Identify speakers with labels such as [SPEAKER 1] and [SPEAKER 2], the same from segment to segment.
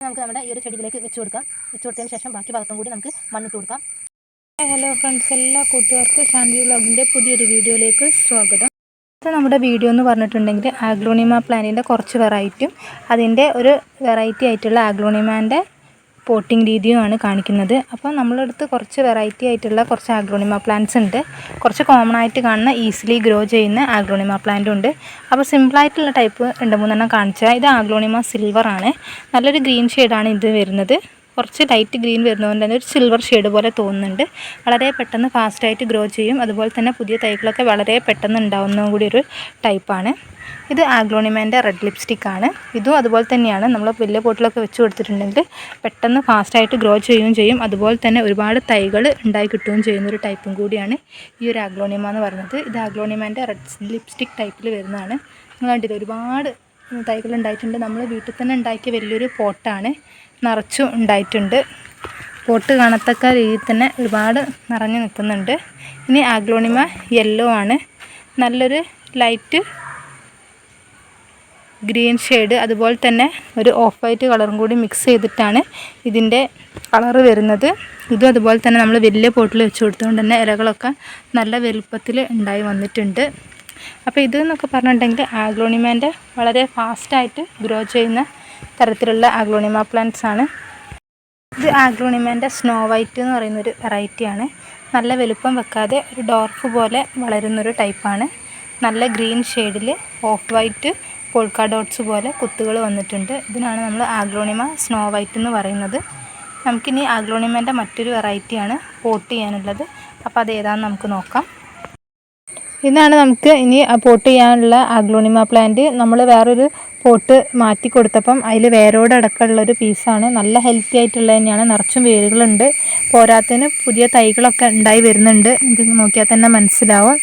[SPEAKER 1] നമുക്ക് നമ്മുടെ ഈ ഒരു ചെടിയിലേക്ക് വെച്ച് കൊടുത്തതിന് ശേഷം ബാക്കി ഭാഗത്തും കൂടി നമുക്ക് മണ്ണിട്ട് കൊടുക്കാം.
[SPEAKER 2] ഹലോ ഫ്രണ്ട്സ്, എല്ലാ കൂട്ടുകാർക്കും ഷാൻവി വ്ളോഗിൻ്റെ പുതിയൊരു വീഡിയോയിലേക്ക് സ്വാഗതം. നമ്മുടെ വീഡിയോ എന്ന് പറഞ്ഞിട്ടുണ്ടെങ്കിൽ ആഗ്ലോണിമ പ്ലാന്റിൻ്റെ കുറച്ച് വെറൈറ്റിയും അതിൻ്റെ ഒരു വെറൈറ്റി ആയിട്ടുള്ള ആഗ്ലോണിമാൻ്റെ പോട്ടിംഗ് രീതിയുമാണ് കാണിക്കുന്നത്. അപ്പോൾ നമ്മളടുത്ത് കുറച്ച് വെറൈറ്റി ആയിട്ടുള്ള കുറച്ച് ആഗ്ലോണിമ പ്ലാന്റ്സ് ഉണ്ട്. കുറച്ച് കോമൺ ആയിട്ട് കാണുന്ന ഈസിലി ഗ്രോ ചെയ്യുന്ന ആഗ്ലോണിമ പ്ലാന്റും ഉണ്ട്. അപ്പോൾ സിമ്പിളായിട്ടുള്ള ടൈപ്പ് 2-3 കാണിച്ചാൽ ഇത് ആഗ്ലോണിമ സിൽവർ ആണ്. നല്ലൊരു ഗ്രീൻ ഷെയ്ഡാണ് ഇത് വരുന്നത്. കുറച്ച് ലൈറ്റ് ഗ്രീൻ വരുന്നതുകൊണ്ട് തന്നെ ഒരു സിൽവർ ഷെയ്ഡ് പോലെ തോന്നുന്നുണ്ട്. വളരെ പെട്ടെന്ന് ഫാസ്റ്റായിട്ട് ഗ്രോ ചെയ്യും. അതുപോലെ തന്നെ പുതിയ തൈകളൊക്കെ വളരെ പെട്ടെന്ന് ഉണ്ടാവുന്നതും കൂടി ഒരു ടൈപ്പാണ്. ഇത് ആഗ്ലോണിമേൻ്റെ റെഡ് ലിപ്സ്റ്റിക് ആണ്. ഇതും അതുപോലെ തന്നെയാണ്. നമ്മൾ വലിയ പോട്ടിലൊക്കെ വെച്ച് കൊടുത്തിട്ടുണ്ടെങ്കിൽ പെട്ടെന്ന് ഫാസ്റ്റായിട്ട് ഗ്രോ ചെയ്യുകയും ചെയ്യും. അതുപോലെ തന്നെ ഒരുപാട് തൈകൾ ഉണ്ടായി കിട്ടുകയും ചെയ്യുന്നൊരു ടൈപ്പും കൂടിയാണ് ഈ ഒരു ആഗ്ലോണിമ എന്ന് പറയുന്നത്. ഇത് ആഗ്ലോണിമേൻ്റെ റെഡ് ലിപ്സ്റ്റിക് ടൈപ്പിൽ വരുന്നതാണ്. നിങ്ങൾ കണ്ടില്ല, ഒരുപാട് തൈകൾ ഉണ്ടായിട്ടുണ്ട്. നമ്മൾ വീട്ടിൽ തന്നെ ഉണ്ടാക്കിയ വലിയൊരു പോട്ടാണ്, നിറച്ചും ഉണ്ടായിട്ടുണ്ട്. പോട്ട് കാണത്തക്ക രീതിയിൽ തന്നെ ഒരുപാട് നിറഞ്ഞു നിൽക്കുന്നുണ്ട്. ഇനി ആഗ്ലോണിമ യെല്ലോ ആണ്. നല്ലൊരു ലൈറ്റ് ഗ്രീൻ ഷെയ്ഡ് അതുപോലെ തന്നെ ഒരു ഓഫ് വൈറ്റ് കളറും കൂടി മിക്സ് ചെയ്തിട്ടാണ് ഇതിൻ്റെ കളറ് വരുന്നത്. ഇതും അതുപോലെ തന്നെ നമ്മൾ വലിയ പോട്ടിൽ വെച്ച് കൊടുത്തുകൊണ്ട് തന്നെ ഇലകളൊക്കെ നല്ല വലുപ്പത്തിൽ ഉണ്ടായി വന്നിട്ടുണ്ട്. അപ്പോൾ ഇതെന്നൊക്കെ പറഞ്ഞിട്ടുണ്ടെങ്കിൽ ആഗ്ലോണിമേൻ്റെ വളരെ ഫാസ്റ്റായിട്ട് ഗ്രോ ചെയ്യുന്ന തരത്തിലുള്ള ആഗ്ലോണിമ പ്ലാന്റ്സ് ആണ്. ഇത് ആഗ്ലോണിമേൻ്റെ സ്നോ വൈറ്റ് എന്ന് പറയുന്നൊരു വെറൈറ്റിയാണ്. നല്ല വലുപ്പം വെക്കാതെ ഒരു ഡോർഫ് പോലെ വളരുന്നൊരു ടൈപ്പാണ്. നല്ല ഗ്രീൻ ഷെയ്ഡിൽ ഓഫ് വൈറ്റ് പോൾക്ക ഡോട്ട്സ് പോലെ കുത്തുകൾ വന്നിട്ടുണ്ട്. ഇതിനാണ് നമ്മൾ ആഗ്ലോണിമ സ്നോ വൈറ്റ് എന്ന് പറയുന്നത്. നമുക്കിനി ആഗ്ലോണിമേൻ്റെ മറ്റൊരു വെറൈറ്റിയാണ് പോട്ട് ചെയ്യാനുള്ളത്. അപ്പോൾ അത് ഏതാണെന്ന് നമുക്ക് നോക്കാം. ഇതാണ് നമുക്ക് ഇനി പോട്ട് ചെയ്യാനുള്ള ആഗ്ലോണിമ പ്ലാന്റ്. നമ്മൾ വേറൊരു പോട്ട് മാറ്റി കൊടുത്തപ്പം അതിൽ വേരോട് അടക്കമുള്ളൊരു പീസാണ്. നല്ല ഹെൽത്തി ആയിട്ടുള്ളത് തന്നെയാണ്. നിറച്ചും വേരുകളുണ്ട്. പോരാത്തതിന് പുതിയ തൈകളൊക്കെ ഉണ്ടായി വരുന്നുണ്ട്. നിങ്ങൾക്ക് നോക്കിയാൽ തന്നെ മനസ്സിലാവും.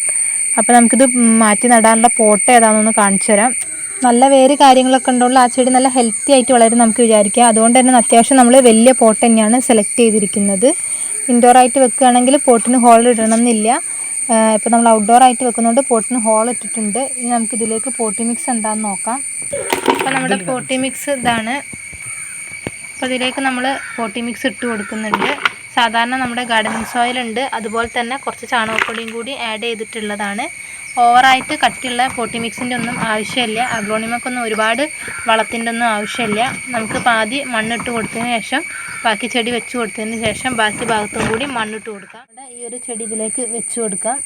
[SPEAKER 2] അപ്പോൾ നമുക്കിത് മാറ്റി നടാനുള്ള പോട്ട് ഏതാണെന്നൊന്ന് കാണിച്ചു തരാം. നല്ല വേര് കാര്യങ്ങളൊക്കെ ഉണ്ടുള്ള ആ ചെടി നല്ല ഹെൽത്തി ആയിട്ട് വളരും നമുക്ക് വിചാരിക്കാം. അതുകൊണ്ട് തന്നെ അത്യാവശ്യം നമ്മൾ വലിയ പോട്ട് തന്നെയാണ് സെലക്ട് ചെയ്തിരിക്കുന്നത്. ഇൻഡോറായിട്ട് വെക്കുകയാണെങ്കിൽ പോട്ടിന് ഹോൾ ഇടണം എന്നില്ല. ഇപ്പോൾ നമ്മൾ ഔട്ട്ഡോർ ആയിട്ട് വെക്കുന്നതുകൊണ്ട് പോട്ടിന് ഹോൾ ഇട്ടിട്ടുണ്ട്. ഇനി നമുക്കിതിലേക്ക് പോട്ടി മിക്സ് എന്താണെന്ന് നോക്കാം. അപ്പോൾ നമ്മുടെ പോട്ടി മിക്സ് ഇതാണ്. അപ്പോൾ ഇതിലേക്ക് നമ്മൾ പോട്ടി മിക്സ് ഇട്ട് കൊടുക്കുന്നുണ്ട്. സാധാരണ നമ്മുടെ ഗാർഡനിങ് സോയിൽ ഉണ്ട്, അതുപോലെ തന്നെ കുറച്ച് ചാണകപ്പൊടിയും കൂടി ആഡ് ചെയ്തിട്ടുള്ളതാണ്. ഓവറായിട്ട് കട്ടിയുള്ള പോട്ടി മിക്സിൻ്റെ ഒന്നും ആവശ്യമില്ല. ആഗ്ലോണിമക്കൊന്നും ഒരുപാട് വളത്തിൻ്റെ ഒന്നും ആവശ്യമില്ല. നമുക്ക് പാതി മണ്ണിട്ട് കൊടുത്തതിന് ശേഷം ബാക്കി ചെടി വെച്ച് കൊടുത്തതിന് ശേഷം ബാക്കി ഭാഗത്തും കൂടി മണ്ണിട്ട് കൊടുക്കാം. ഈ ഒരു ചെടി ഇതിലേക്ക് വെച്ച് കൊടുക്കാം.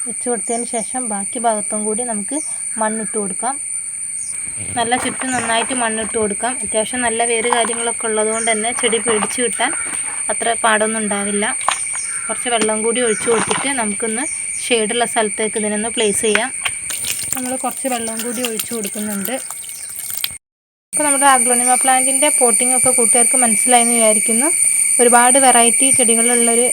[SPEAKER 2] വെച്ച് കൊടുത്തതിന് ശേഷം ബാക്കി ഭാഗത്തും കൂടി നമുക്ക് മണ്ണിട്ട് കൊടുക്കാം. നല്ല ചുറ്റും നന്നായിട്ട് മണ്ണിട്ട് കൊടുക്കാം. അത്യാവശ്യം നല്ല വേര് കാര്യങ്ങളൊക്കെ ഉള്ളതുകൊണ്ട് തന്നെ ചെടി പിടിച്ച് കിട്ടാൻ അത്ര പാടൊന്നും ഉണ്ടാവില്ല. കുറച്ച് വെള്ളം കൂടി ഒഴിച്ചു കൊടുത്തിട്ട് നമുക്കൊന്ന് ഷെയ്ഡുള്ള സ്ഥലത്തേക്ക് ഇതിനൊന്ന് പ്ലേസ് ചെയ്യാം. നമ്മൾ കുറച്ച് വെള്ളം കൂടി ഒഴിച്ചു കൊടുക്കുന്നുണ്ട്. അപ്പോൾ നമ്മുടെ ആഗ്ലോണിമ പ്ലാന്റിൻ്റെ പോട്ടിംഗ് ഒക്കെ കൂട്ടുകാർക്ക് മനസ്സിലായെന്ന് വിചാരിക്കുന്നു. ഒരുപാട് വെറൈറ്റി ചെടികളുള്ളൊരു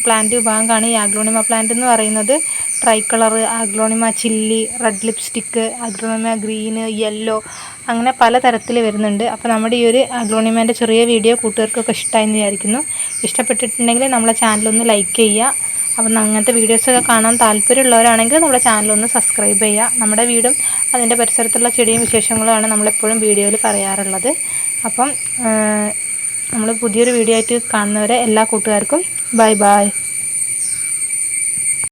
[SPEAKER 2] പ്ലാന്റ് വിഭാഗമാണ് ഈ ആഗ്ലോണിമ പ്ലാന്റ് എന്ന് പറയുന്നത്. Try colour, aglaonema chilli, red lipstick, aglaonema green, yellow, അങ്ങനെ പല തരത്തിൽ വരുന്നുണ്ട്. അപ്പോൾ നമ്മുടെ ഈ ഒരു ആഗ്ലോണിമേൻ്റെ ചെറിയ വീഡിയോ കൂട്ടുകാർക്കൊക്കെ ഇഷ്ടമായെന്ന് വിചാരിക്കുന്നു. ഇഷ്ടപ്പെട്ടിട്ടുണ്ടെങ്കിൽ നമ്മളെ ചാനലൊന്ന് ലൈക്ക് ചെയ്യുക. അപ്പം അങ്ങനത്തെ വീഡിയോസൊക്കെ കാണാൻ താല്പര്യമുള്ളവരാണെങ്കിൽ നമ്മുടെ ചാനലൊന്ന് സബ്സ്ക്രൈബ് ചെയ്യുക. നമ്മുടെ വീടും അതിൻ്റെ പരിസരത്തുള്ള ചെടിയും വിശേഷങ്ങളുമാണ് നമ്മളെപ്പോഴും വീഡിയോയിൽ പറയാറുള്ളത്. അപ്പം നമ്മൾ പുതിയൊരു വീഡിയോ ആയിട്ട് കാണുന്നവരെ എല്ലാ കൂട്ടുകാർക്കും ബൈ ബൈ.